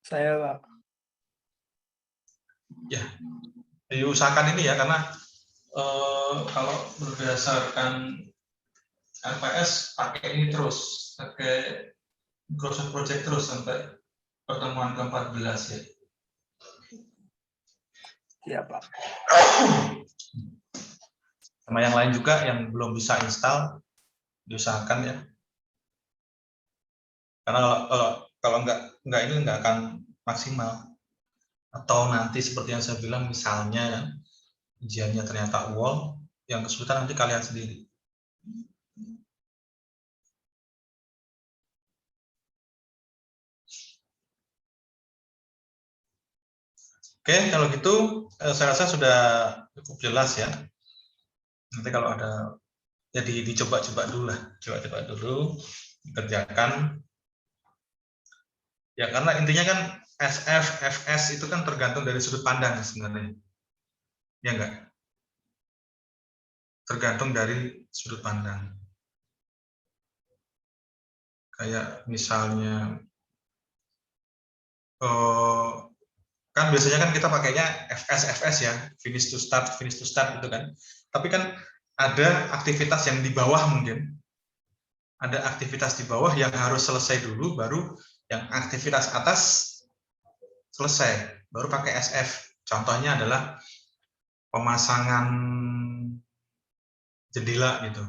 Saya, Pak. Ya, diusahakan ini ya, karena kalau berdasarkan LPS pakai ini terus, pakai Microsoft Project terus sampai pertemuan ke-14 ya. Iya, Pak. Sama yang lain juga yang belum bisa install, diusahakan ya. Karena kalau nggak ini nggak akan maksimal. Atau nanti seperti yang saya bilang, misalnya ujiannya ternyata wall, yang kesulitan nanti kalian sendiri. Oke, kalau gitu saya rasa sudah cukup jelas ya. Nanti kalau ada, ya dicoba-coba dulu lah, coba-coba dulu, dikerjakan. Ya karena intinya kan SF, FS itu kan tergantung dari sudut pandang sebenarnya. Ya enggak? Tergantung dari sudut pandang. Kayak misalnya, kan biasanya kan kita pakainya FS ya, finish to start itu kan. Tapi kan ada aktivitas yang di bawah mungkin. Ada aktivitas di bawah yang harus selesai dulu, baru yang aktivitas atas selesai, baru pakai SF. Contohnya adalah pemasangan jendela gitu.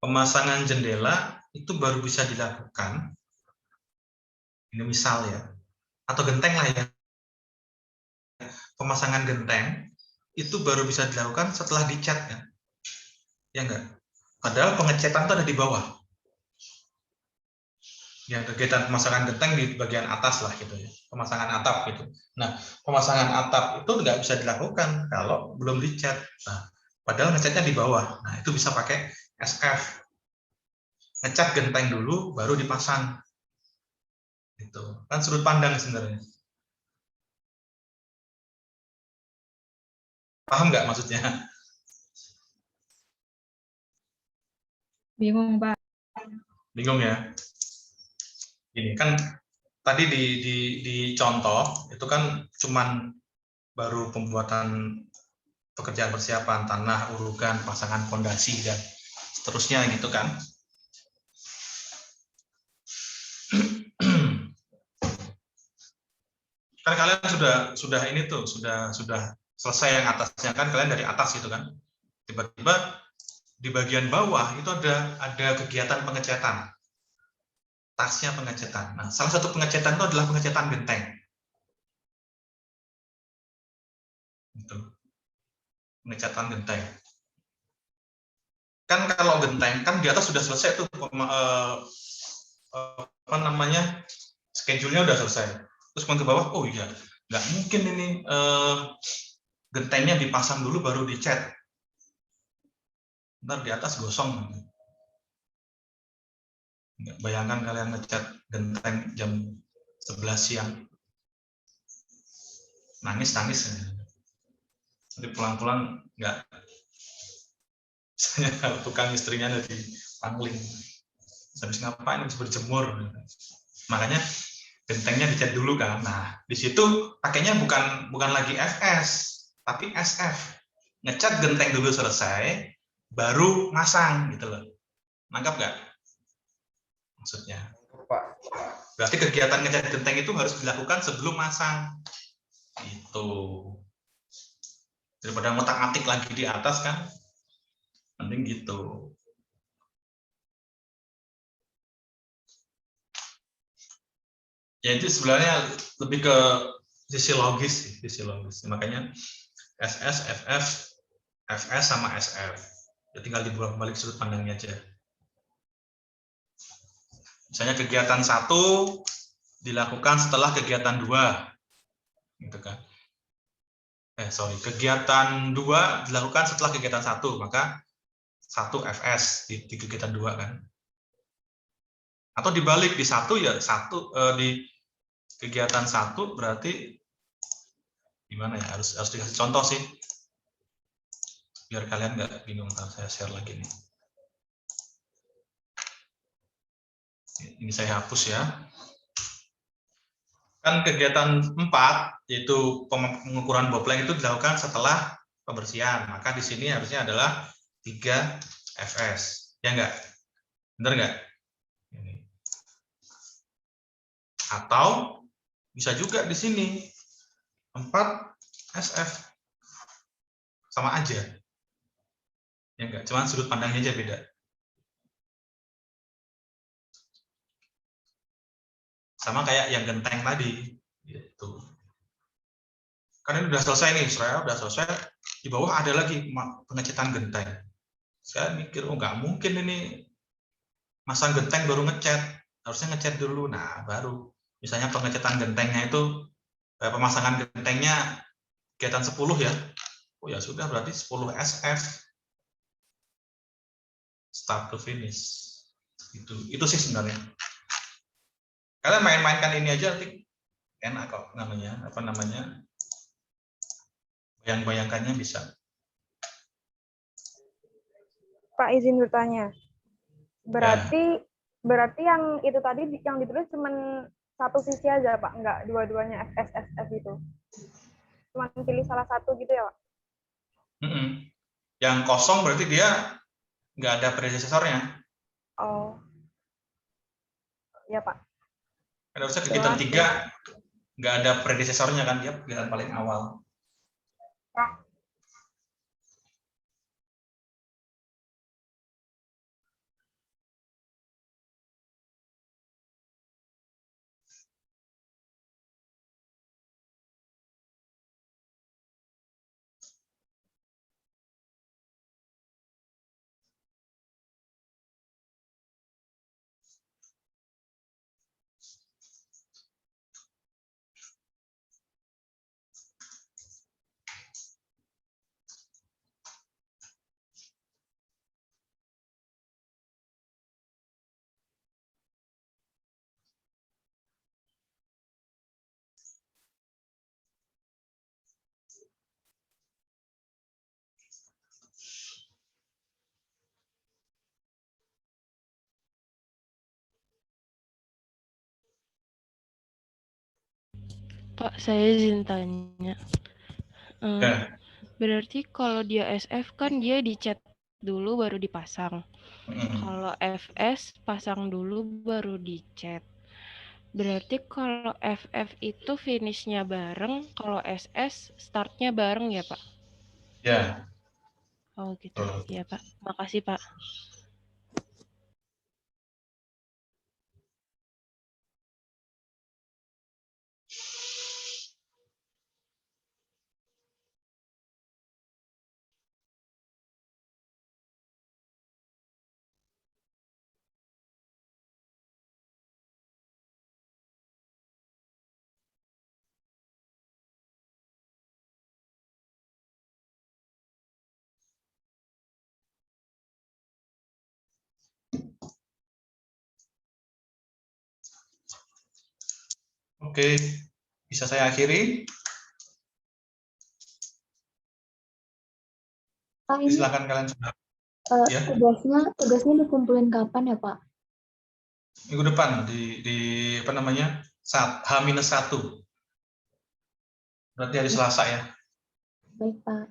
Pemasangan jendela itu baru bisa dilakukan, ini misal ya, atau genteng lah ya. Pemasangan genteng itu baru bisa dilakukan setelah dicat kan? Ya enggak? Padahal pengecatan itu ada di bawah. Ya, kegiatan pemasangan genteng di bagian atas lah gitu ya, pemasangan atap gitu. Nah, pemasangan atap itu nggak bisa dilakukan kalau belum dicat. Nah, Padahal ngecatnya di bawah. Nah, itu bisa pakai SF. Ngecat genteng dulu, baru dipasang. Gitu. Kan sudut pandang sebenarnya. Paham nggak maksudnya? Bingung, Pak. Bingung ya? Ini kan tadi di contoh itu kan cuman baru pembuatan pekerjaan persiapan tanah, urukan, pasangan fondasi dan seterusnya gitu kan. Kan kalian sudah ini tuh sudah selesai yang atasnya kan, kalian dari atas gitu kan. Tiba-tiba di bagian bawah itu ada kegiatan pengecatan. Tasnya pengecatan. Nah, salah satu pengecatan itu adalah pengecatan genteng. Gitu. Pengecatan genteng. Kan kalau genteng kan di atas sudah selesai tuh apa namanya, schedule-nya udah selesai. Terus ke bawah, oh iya, nggak mungkin ini gentengnya dipasang dulu baru dicat. Ntar di atas gosong. Bayangkan kalian ngecat genteng jam 11 siang. Nangis. Jadi pulang-pulang nggak. Misalnya kalau tukang istrinya ada di pangling. Habis ngapain, habis berjemur. Makanya gentengnya dicat dulu kan. Nah, di situ pakainya bukan lagi FS, tapi SF. Ngecat genteng dulu selesai, baru masang gitu loh. Nangkap nggak maksudnya? Berarti kegiatan ngecat genteng itu harus dilakukan sebelum masang. Itu. Daripada ngotak-atik lagi di atas kan, mending gitu. Ya itu sebenarnya lebih ke sisi logis. Makanya SS, FF, FS sama SF. Ya tinggal dibolak-balik sudut pandangnya aja. Misalnya kegiatan 1 dilakukan setelah kegiatan 2. Gitu kan. Kegiatan 2 dilakukan setelah kegiatan 1, maka 1 FS di kegiatan 2 kan. Atau dibalik, di 1 ya 1 di kegiatan 1 berarti gimana ya, harus dikasih contoh sih biar kalian nggak bingung. Saya share lagi nih, ini saya hapus ya. Kan kegiatan 4 yaitu pengukuran bopleng itu dilakukan setelah pembersihan, maka di sini harusnya adalah 3 FS, ya enggak? Benar enggak? Atau bisa juga di sini 4 SF, sama aja, ya enggak? Cuman sudut pandangnya aja beda. Sama kayak yang genteng tadi, gitu. Karena ini udah selesai nih, saya udah selesai. Di bawah ada lagi pengecatan genteng. Saya mikir, oh nggak mungkin ini masang genteng baru ngecat, harusnya ngecat dulu. Nah, baru misalnya pengecatan gentengnya itu, pemasangan gentengnya kegiatan 10 ya. Oh ya sudah, berarti 10 SF start to finish. Itu sih sebenarnya. Kalian main-mainkan ini aja nanti enak kok namanya, bayang-bayangkannya bisa. Pak, izin bertanya. Berarti yang itu tadi yang ditulis cuma satu sisi aja, Pak, nggak dua-duanya FSSF itu. Cuma pilih salah satu gitu ya, Pak? Yang kosong berarti dia nggak ada predecesornya. Oh, ya Pak. Kan harusnya kegiatan 3 nggak ada predecesornya kan, dia kegiatan paling awal. Pak, saya izin tanya. Ya. Berarti kalau dia SF kan dia dicat dulu baru dipasang. Kalau FS pasang dulu baru dicat. Berarti kalau FF itu finishnya bareng, kalau SS startnya bareng ya Pak? Ya. Oh gitu, ya Pak. Makasih Pak. Oke, bisa saya akhiri? Pak, ini Silakan kalian sudah. Ya. tugasnya dikumpulin kapan ya Pak? Minggu depan di apa namanya? H-1. Berarti hari Selasa ya. Baik Pak.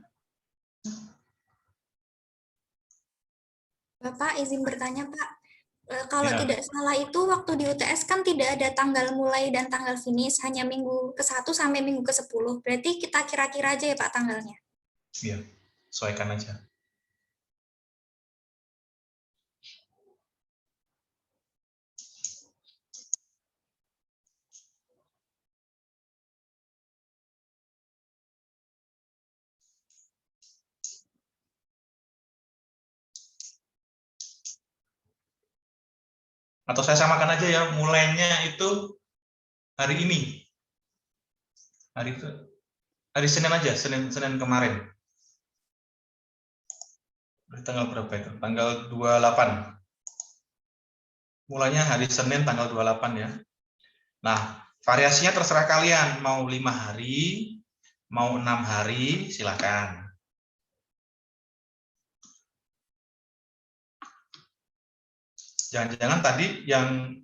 Bapak izin bertanya Pak, kalau Ya. tidak salah itu waktu di UTS kan tidak ada tanggal mulai dan tanggal finish, hanya minggu ke-1 sampai minggu ke-10. Berarti kita kira-kira aja ya Pak tanggalnya. Iya, sesuaikan aja. Atau saya samakan aja ya, mulainya itu hari ini. Hari Senin aja, Senin kemarin. Tanggal berapa itu? Tanggal 28. Mulainya hari Senin tanggal 28 ya. Nah, variasinya terserah kalian, mau 5 hari, mau 6 hari, silakan. Jangan-jangan tadi yang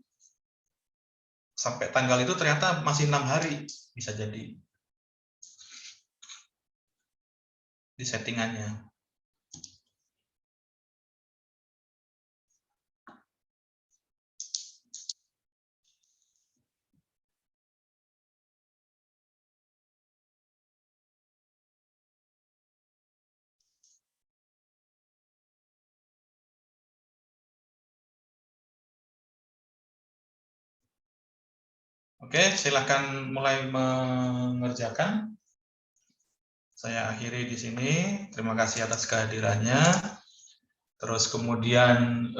sampai tanggal itu ternyata masih 6 hari, bisa jadi di settingannya. Oke, silakan mulai mengerjakan. Saya akhiri di sini. Terima kasih atas kehadirannya. Terus kemudian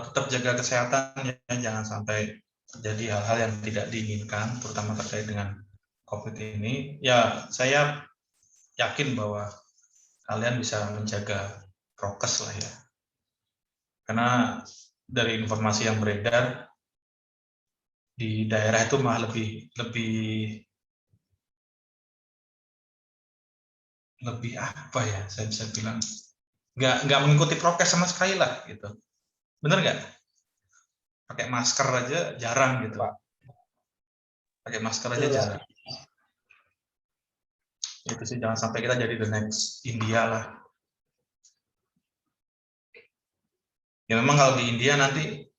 tetap jaga kesehatan ya, jangan sampai terjadi hal-hal yang tidak diinginkan, terutama terkait dengan COVID ini. Ya, saya yakin bahwa kalian bisa menjaga prokes lah ya. Karena dari informasi yang beredar di daerah itu malah lebih apa ya, saya bisa bilang nggak mengikuti prokes sama sekali lah gitu. Bener nggak? Pakai masker aja jarang gitu. Pakai masker aja jarang. Itu sih, jangan sampai kita jadi the next India lah. Ya memang kalau di India nanti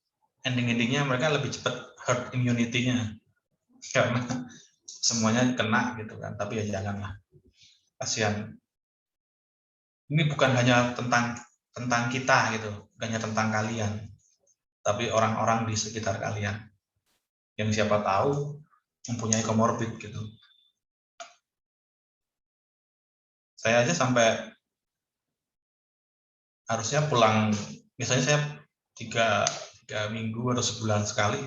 ending-endingnya mereka lebih cepat herd immunity-nya. Karena semuanya kena gitu kan. Tapi ya janganlah. Kasihan. Ini bukan hanya tentang kita gitu, bukan hanya tentang kalian, tapi orang-orang di sekitar kalian yang siapa tahu mempunyai komorbid gitu. Saya aja sampai harusnya pulang, misalnya saya 3 minggu atau sebulan sekali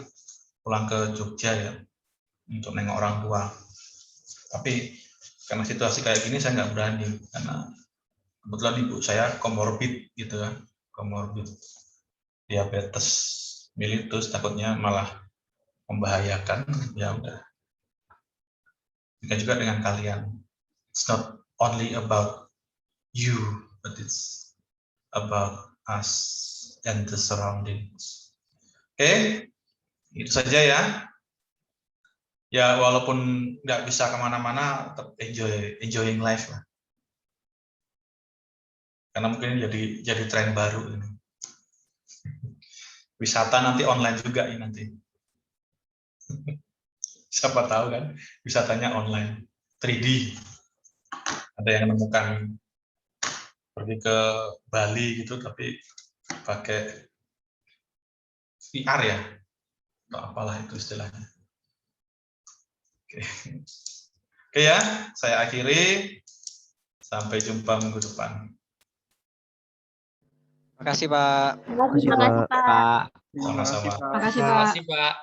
pulang ke Jogja ya untuk nengok orang tua. Tapi karena situasi kayak gini saya nggak berani, karena kebetulan ibu saya komorbid gitu kan, komorbid diabetes mellitus, takutnya malah membahayakan. Ya udah, juga dengan kalian. It's not only about you, but it's about us and the surroundings. Oke, itu saja ya. ya walaupun nggak bisa kemana-mana, tetap enjoying life lah. Karena mungkin jadi tren baru ini. Wisata nanti online juga ini nanti. Siapa tahu kan, wisatanya online, 3D. Ada yang menemukan pergi ke Bali gitu, tapi pakai VR ya, atau apalah itu istilahnya. Oke ya, saya akhiri. Sampai jumpa minggu depan. Makasih Pak. Makasih, Terima kasih, Pak. Pak. Sama-sama. Makasih, Terima Pak. kasih, Pak.